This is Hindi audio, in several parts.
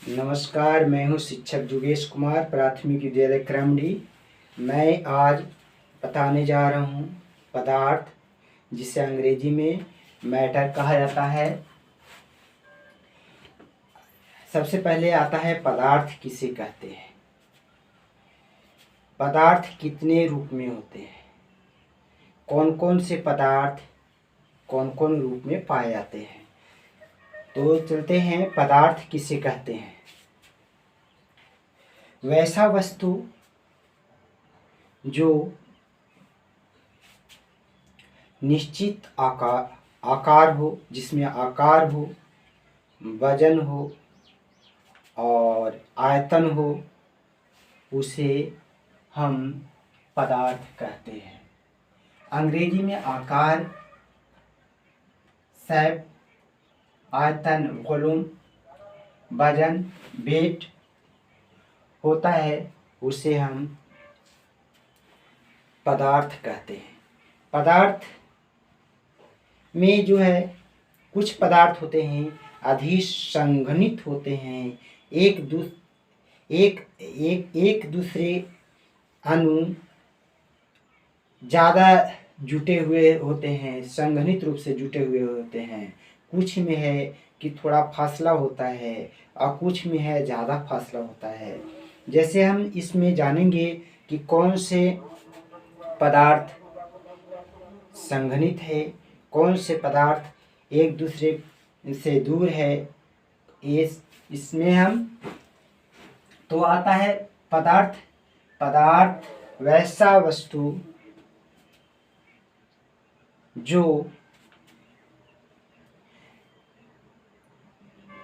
नमस्कार, मैं हूं शिक्षक जुगेश कुमार, प्राथमिक विद्यालय क्रमडी। मैं आज बताने जा रहा हूं पदार्थ, जिसे अंग्रेजी में मैटर कहा जाता है। सबसे पहले आता है पदार्थ किसे कहते हैं। पदार्थ कितने रूप में होते हैं, कौन कौन से पदार्थ कौन कौन रूप में पाए जाते हैं। तो चलते हैं, पदार्थ किसे कहते हैं। वैसा वस्तु जो निश्चित आकार हो, जिसमें आकार हो, वजन हो और आयतन हो, उसे हम पदार्थ कहते हैं। अंग्रेजी में आकार, शेप, आयतन, वॉल्यूम, वजन, वेट होता है, उसे हम पदार्थ कहते हैं। पदार्थ में जो है, कुछ पदार्थ होते हैं अधिसंघनित होते हैं, एक दूसरे अणु ज़्यादा जुटे हुए होते हैं, संघनित रूप से जुटे हुए होते हैं। कुछ में है कि थोड़ा फासला होता है और कुछ में है ज़्यादा फासला होता है। जैसे हम इसमें जानेंगे कि कौन से पदार्थ संघनित है, कौन से पदार्थ एक दूसरे से दूर है। इसमें हम तो आता है पदार्थ वैसा वस्तु जो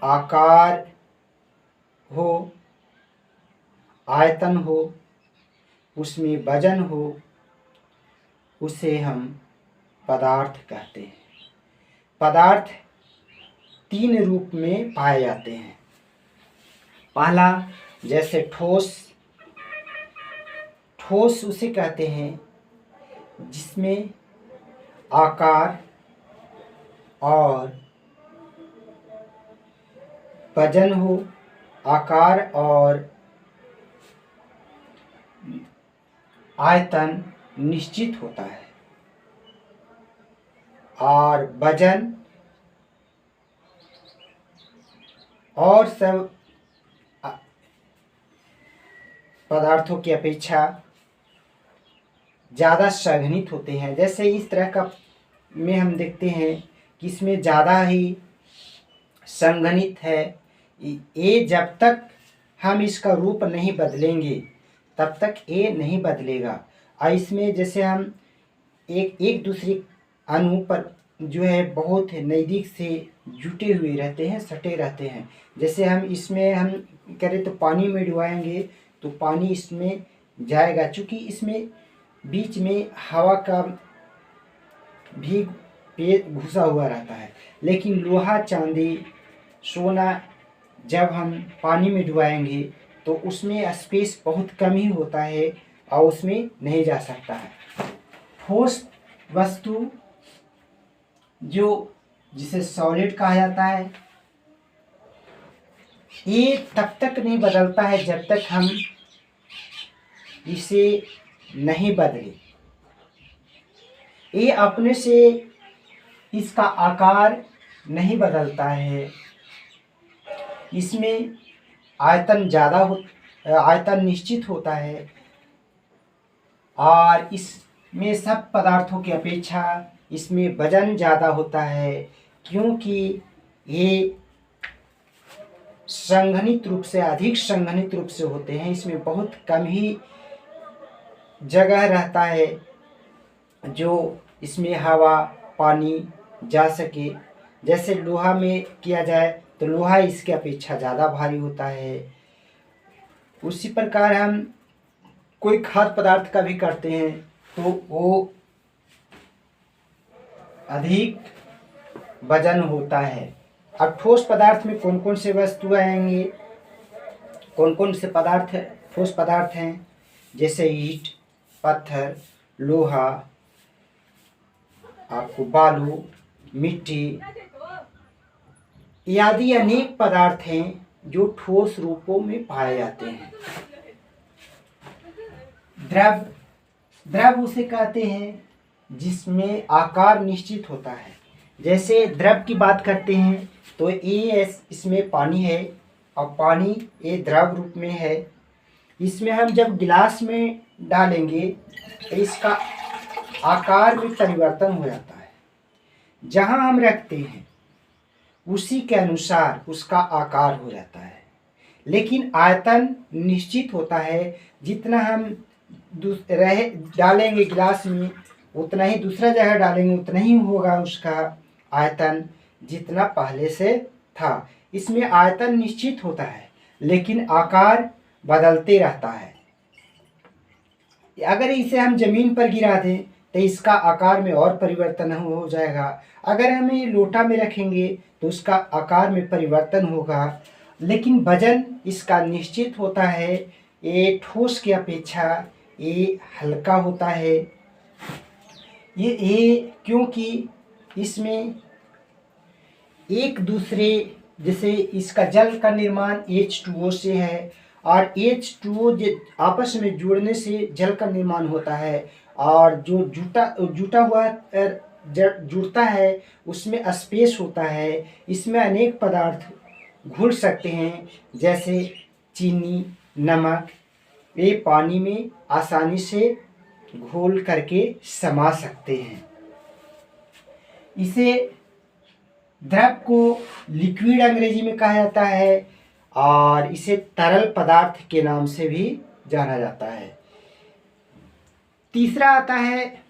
आकार हो, आयतन हो, उसमें वजन हो, उसे हम पदार्थ कहते हैं। पदार्थ तीन रूप में पाए जाते हैं। पहला, जैसे ठोस उसे कहते हैं जिसमें आकार और वजन हो, आकार और आयतन निश्चित होता है और वजन और सब पदार्थों की अपेक्षा ज़्यादा संघनित होते हैं। जैसे इस तरह का में हम देखते हैं कि इसमें ज़्यादा ही संघनित है। ये जब तक हम इसका रूप नहीं बदलेंगे तब तक ये नहीं बदलेगा। और इसमें जैसे हम एक दूसरे अणु पर जो है बहुत नज़दीक से जुटे हुए रहते हैं, सटे रहते हैं। जैसे हम इसमें हम करें तो पानी में डुबाएंगे तो पानी इसमें जाएगा, चूँकि इसमें बीच में हवा का भी पेट घुसा हुआ रहता है। लेकिन लोहा, चांदी, सोना जब हम पानी में डुबाएंगे तो उसमें स्पेस बहुत कम ही होता है और उसमें नहीं जा सकता है। ठोस वस्तु जिसे सॉलिड कहा जाता है, ये तब तक नहीं बदलता है जब तक हम इसे नहीं बदले। ये अपने से इसका आकार नहीं बदलता है। इसमें आयतन निश्चित होता है और इसमें सब पदार्थों की अपेक्षा इसमें वजन ज़्यादा होता है, क्योंकि ये अधिक संघनित रूप से होते हैं। इसमें बहुत कम ही जगह रहता है जो इसमें हवा, पानी जा सके। जैसे लोहा में किया जाए तो लोहा इसके अपेक्षा ज़्यादा भारी होता है। उसी प्रकार हम कोई खाद्य पदार्थ का भी करते हैं तो वो अधिक वजन होता है। अब ठोस पदार्थ में कौन कौन से वस्तु आएंगे, कौन कौन से पदार्थ ठोस पदार्थ हैं, जैसे ईंट, पत्थर, लोहा, आपको बालू, मिट्टी आदि अनेक पदार्थ हैं जो ठोस रूपों में पाए जाते हैं। द्रव, द्रव उसे कहते हैं जिसमें आकार निश्चित होता है। जैसे द्रव की बात करते हैं तो इसमें पानी है और पानी ये द्रव रूप में है। इसमें हम जब गिलास में डालेंगे तो इसका आकार में परिवर्तन हो जाता है। जहाँ हम रखते हैं उसी के अनुसार उसका आकार हो जाता है, लेकिन आयतन निश्चित होता है। जितना हम डालेंगे गिलास में उतना ही दूसरा जगह डालेंगे उतना ही होगा उसका आयतन जितना पहले से था। इसमें आयतन निश्चित होता है लेकिन आकार बदलते रहता है। अगर इसे हम जमीन पर गिरा दें तो इसका आकार में और परिवर्तन हो जाएगा। अगर हम ये लोटा में रखेंगे तो उसका आकार में परिवर्तन होगा, लेकिन वजन इसका निश्चित होता है। ये ठोस की अपेक्षा ये हल्का होता है। ये क्योंकि इसमें एक दूसरे, जैसे इसका जल का निर्माण H2O से है और H2O आपस में जुड़ने से जल का निर्माण होता है, और जो जुटा हुआ जुड़ता है उसमें स्पेस होता है। इसमें अनेक पदार्थ घुल सकते हैं, जैसे चीनी, नमक, ये पानी में आसानी से घोल करके समा सकते हैं। इसे द्रव को लिक्विड अंग्रेजी में कहा जाता है और इसे तरल पदार्थ के नाम से भी जाना जाता है। तीसरा आता है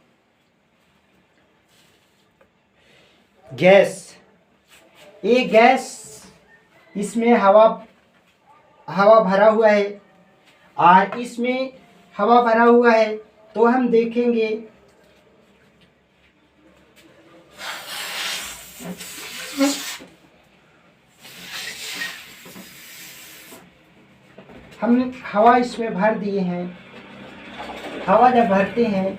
गैस। ये गैस, इसमें हवा भरा हुआ है और इसमें हवा भरा हुआ है तो हम देखेंगे हम हवा इसमें भर दिए हैं। हवा जब भरते हैं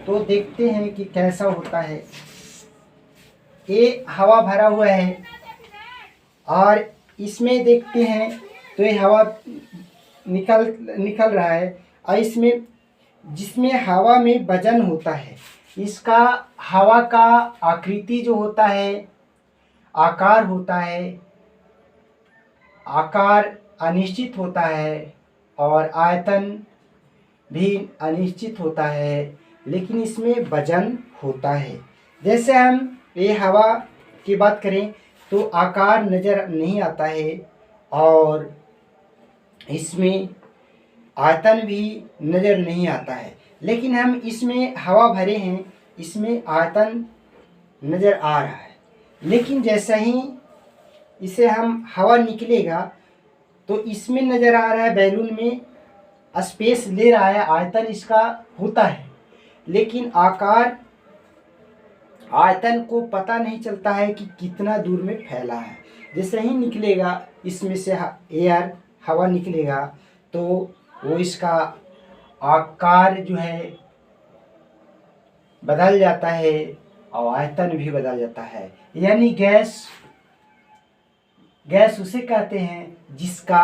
तो देखते हैं कि कैसा होता है। ये हवा भरा हुआ है और इसमें देखते हैं तो ये हवा निकल रहा है, और इसमें जिसमें हवा में वजन होता है, इसका हवा का आकृति जो होता है, आकार होता है, आकार अनिश्चित होता है और आयतन भी अनिश्चित होता है, लेकिन इसमें वजन होता है। जैसे हम ये हवा की बात करें तो आकार नज़र नहीं आता है और इसमें आयतन भी नज़र नहीं आता है, लेकिन हम इसमें हवा भरे हैं, इसमें आयतन नज़र आ रहा है। लेकिन जैसा ही इसे हम हवा निकलेगा तो इसमें नज़र आ रहा है बैलून में स्पेस ले रहा है, आयतन इसका होता है, लेकिन आयतन को पता नहीं चलता है कि कितना दूर में फैला है। जैसे ही निकलेगा इसमें से एयर, हवा निकलेगा तो वो इसका आकार जो है बदल जाता है और आयतन भी बदल जाता है। यानी गैस उसे कहते हैं जिसका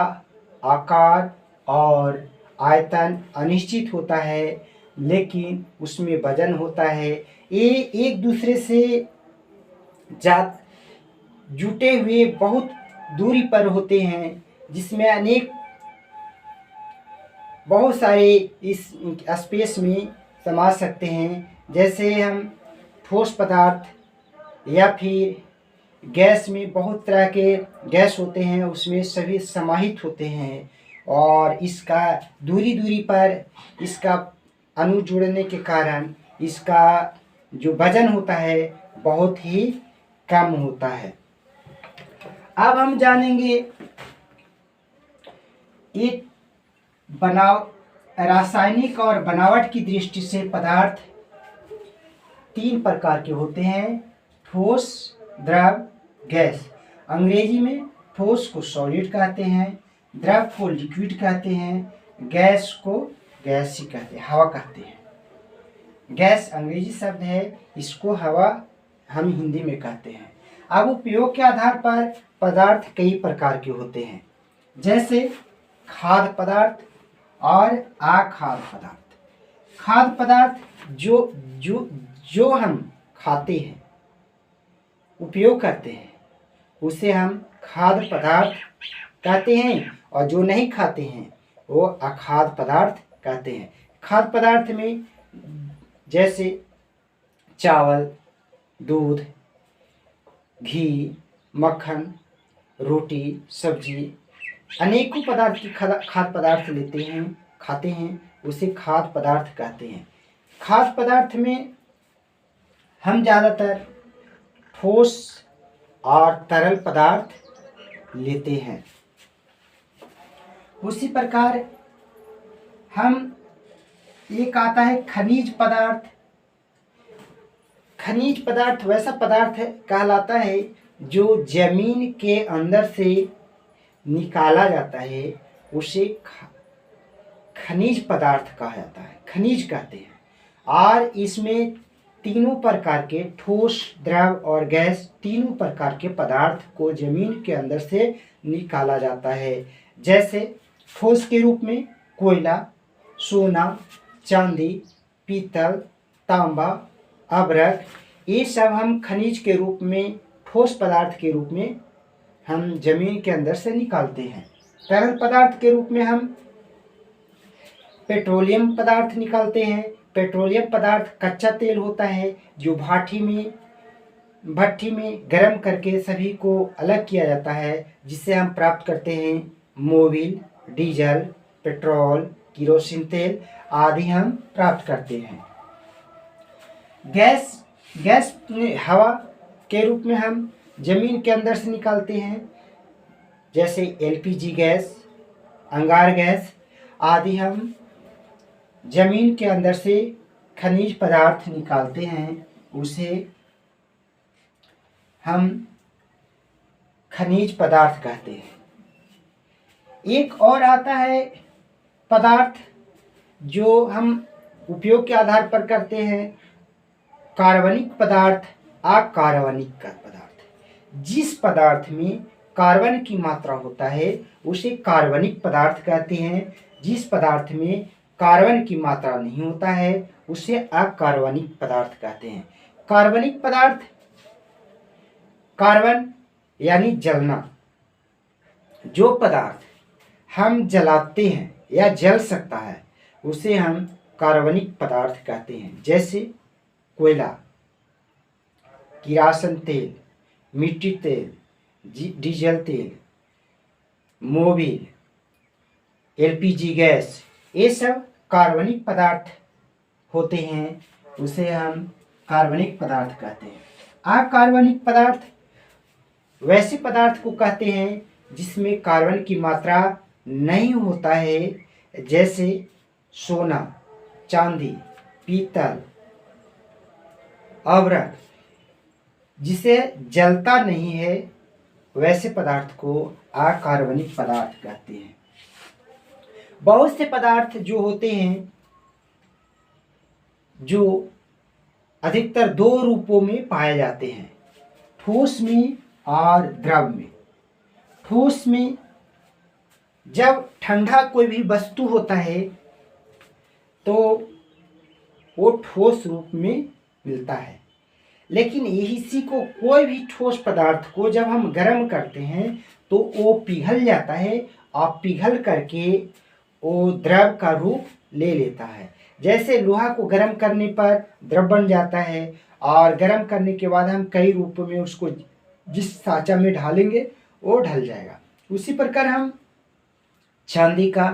आकार और आयतन अनिश्चित होता है, लेकिन उसमें वजन होता है। ये एक दूसरे से जुटे हुए बहुत दूरी पर होते हैं, जिसमें बहुत सारे इस स्पेस में समा सकते हैं। जैसे हम ठोस पदार्थ या फिर गैस में बहुत तरह के गैस होते हैं, उसमें सभी समाहित होते हैं और इसका दूरी पर इसका अणु जुड़ने के कारण इसका जो वजन होता है बहुत ही कम होता है। अब हम जानेंगे एक रासायनिक और बनावट की दृष्टि से पदार्थ 3 प्रकार के होते हैं: ठोस, द्रव, गैस। अंग्रेजी में ठोस को सॉलिड कहते हैं, द्रव को लिक्विड कहते हैं, गैस को गैस ही कहते हैं, हवा कहते हैं। गैस अंग्रेजी शब्द है, इसको हवा हम हिंदी में कहते हैं। अब उपयोग के आधार पर पदार्थ कई प्रकार के होते हैं। जैसे खाद्य पदार्थ और अखाद्य पदार्थ। खाद्य पदार्थ जो जो जो हम खाते हैं, उपयोग करते हैं, उसे हम खाद्य पदार्थ कहते हैं, और जो नहीं खाते हैं वो अखाद्य पदार्थ कहते हैं। खाद्य पदार्थ में जैसे चावल, दूध, घी, मक्खन, रोटी, सब्जी, अनेकों पदार्थ की खाद्य पदार्थ लेते हैं, खाते हैं, उसे खाद्य पदार्थ कहते हैं। खाद्य पदार्थ में हम ज़्यादातर ठोस और तरल पदार्थ लेते हैं। उसी प्रकार हम एक आता है खनिज पदार्थ। खनिज पदार्थ वैसा पदार्थ है कहलाता है जो जमीन के अंदर से निकाला जाता है, उसे खनिज पदार्थ कहा जाता है, खनिज कहते हैं। और इसमें तीनों प्रकार के ठोस, द्रव और गैस, तीनों प्रकार के पदार्थ को जमीन के अंदर से निकाला जाता है। जैसे ठोस के रूप में कोयला, सोना, चांदी, पीतल, तांबा, अभ्रक, ये सब हम खनिज के रूप में, ठोस पदार्थ के रूप में हम जमीन के अंदर से निकालते हैं। तरल पदार्थ के रूप में हम पेट्रोलियम पदार्थ निकालते हैं। पेट्रोलियम पदार्थ कच्चा तेल होता है जो भट्ठी में गर्म करके सभी को अलग किया जाता है, जिससे हम प्राप्त करते हैं मोबिल, डीजल, पेट्रोल, किरोसिन तेल आदि हम प्राप्त करते हैं। गैस हवा के रूप में हम जमीन के अंदर से निकालते हैं, जैसे एलपीजी गैस, अंगार गैस आदि हम जमीन के अंदर से खनिज पदार्थ निकालते हैं, उसे हम खनिज पदार्थ कहते हैं। एक और आता है पदार्थ जो हम उपयोग के आधार पर करते हैं, कार्बनिक पदार्थ, अकार्बनिक पदार्थ। जिस पदार्थ में कार्बन की मात्रा होता है उसे कार्बनिक पदार्थ कहते हैं। जिस पदार्थ में कार्बन की मात्रा नहीं होता है उसे अकार्बनिक पदार्थ कहते हैं। कार्बनिक पदार्थ, कार्बन यानी जलना, जो पदार्थ हम जलाते हैं या जल सकता है उसे हम कार्बनिक पदार्थ कहते हैं। जैसे कोयला, किरासन तेल, मिट्टी तेल, डीजल तेल, मोबिल, एलपीजी गैस, ये सब कार्बनिक पदार्थ होते हैं, उसे हम कार्बनिक पदार्थ कहते हैं। अकार्बनिक पदार्थ वैसे पदार्थ को कहते हैं जिसमें कार्बन की मात्रा नहीं होता है, जैसे सोना, चांदी, पीतल, अभ्रक, जिसे जलता नहीं है, वैसे पदार्थ को अकार्बनिक पदार्थ कहते हैं। बहुत से पदार्थ जो होते हैं जो अधिकतर दो रूपों में पाए जाते हैं, ठोस में और द्रव में। ठोस में जब ठंडा कोई भी वस्तु होता है तो वो ठोस रूप में मिलता है, लेकिन इसी को कोई भी ठोस पदार्थ को जब हम गर्म करते हैं तो वो पिघल जाता है और पिघल करके वो द्रव का रूप ले लेता है। जैसे लोहा को गर्म करने पर द्रव बन जाता है और गर्म करने के बाद हम कई रूपों में उसको जिस साँचा में ढालेंगे वो ढल जाएगा। उसी प्रकार हम चांदी का,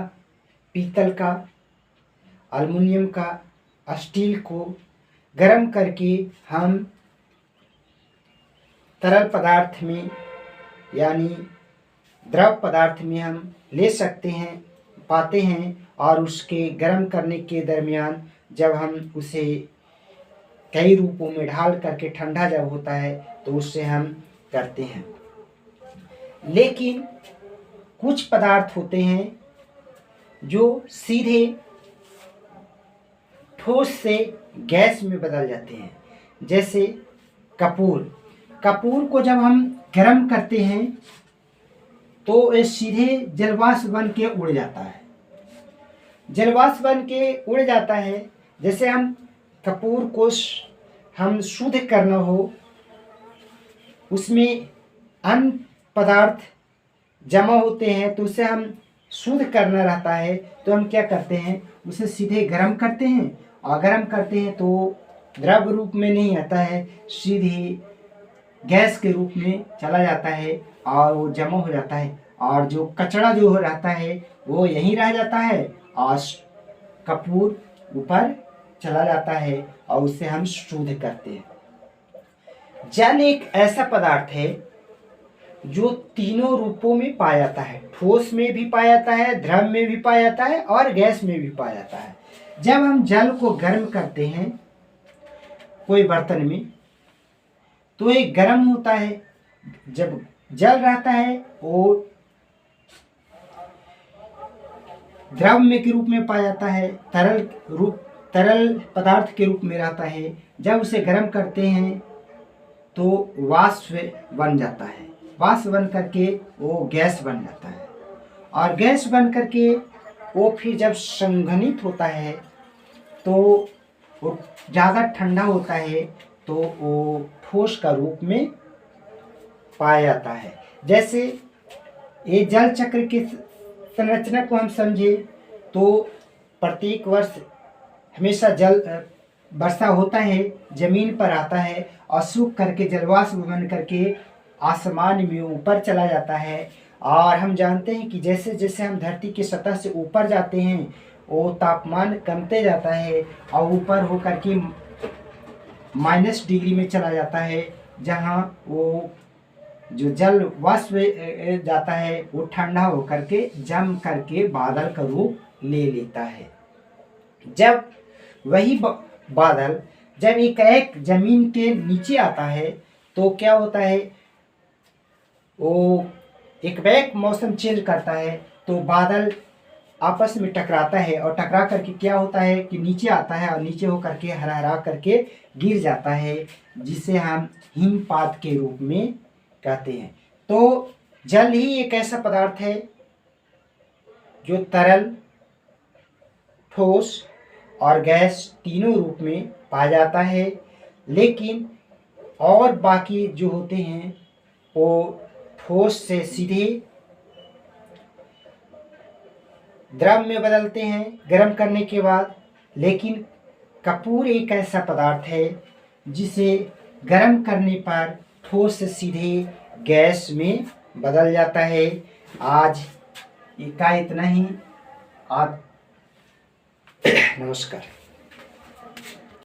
पीतल का, एल्युमिनियम का, स्टील को गर्म करके हम तरल पदार्थ में यानी द्रव पदार्थ में हम ले सकते हैं, पाते हैं। और उसके गर्म करने के दरमियान जब हम उसे कई रूपों में ढाल करके ठंडा जब होता है तो उससे हम करते हैं। लेकिन कुछ पदार्थ होते हैं जो सीधे ठोस से गैस में बदल जाते हैं, जैसे कपूर। कपूर को जब हम गर्म करते हैं तो ये सीधे जलवाष्प बन के उड़ जाता है। जलवाष्प बन के उड़ जाता है। जैसे हम कपूर को हम शुद्ध करना हो, उसमें अन्य पदार्थ जमा होते हैं, तो उसे हम शुद्ध करना रहता है, तो हम क्या करते हैं, उसे सीधे गर्म करते हैं, और गर्म करते हैं तो द्रव रूप में नहीं आता है, सीधे गैस के रूप में चला जाता है और वो जमा हो जाता है, और जो कचरा जो हो रहता है वो यहीं रह जाता है और कपूर ऊपर चला जाता है और उससे हम शुद्ध करते हैं। जल एक ऐसा पदार्थ है जो तीनों रूपों में पाया जाता है, ठोस में भी पाया जाता है, द्रव में भी पाया जाता है और गैस में भी पाया जाता है। जब हम जल को गर्म करते हैं कोई बर्तन में, तो ये गर्म होता है। जब जल रहता है वो द्रव में के रूप में पाया जाता है, तरल पदार्थ के रूप में रहता है। जब उसे गर्म करते हैं तो वाष्प बन जाता है, वाष्प बन करके वो गैस बन जाता है, और गैस बन करके वो फिर जब संघनित होता है तो वो ज़्यादा ठंडा होता है, तो वो ठोस का रूप में पाया जाता है। जैसे ये जल चक्र की संरचना को हम समझे तो प्रत्येक वर्ष हमेशा जल वर्षा होता है, जमीन पर आता है और सूख करके जलवाष्प बन करके आसमान में ऊपर चला जाता है। और हम जानते हैं कि जैसे जैसे हम धरती की सतह से ऊपर जाते हैं वो तापमान कमते जाता है और ऊपर होकर के -डिग्री में चला जाता है, जहाँ वो जो जल वाष्प जाता है वो ठंडा होकर के जम करके बादल का रूप ले लेता है। जब वही बादल जब एक जमीन के नीचे आता है तो क्या होता है, वो एक मौसम चेंज करता है, तो बादल आपस में टकराता है और टकरा करके क्या होता है कि नीचे आता है और नीचे होकर के हरा करके गिर जाता है, जिसे हम हिमपात के रूप में कहते हैं। तो जल ही एक ऐसा पदार्थ है जो तरल, ठोस और गैस तीनों रूप में पाया जाता है, लेकिन और बाकी जो होते हैं वो ठोस से सीधे द्रव में बदलते हैं गर्म करने के बाद। लेकिन कपूर एक ऐसा पदार्थ है जिसे गर्म करने पर ठोस से सीधे गैस में बदल जाता है। आज का इतना ही। आप नमस्कार।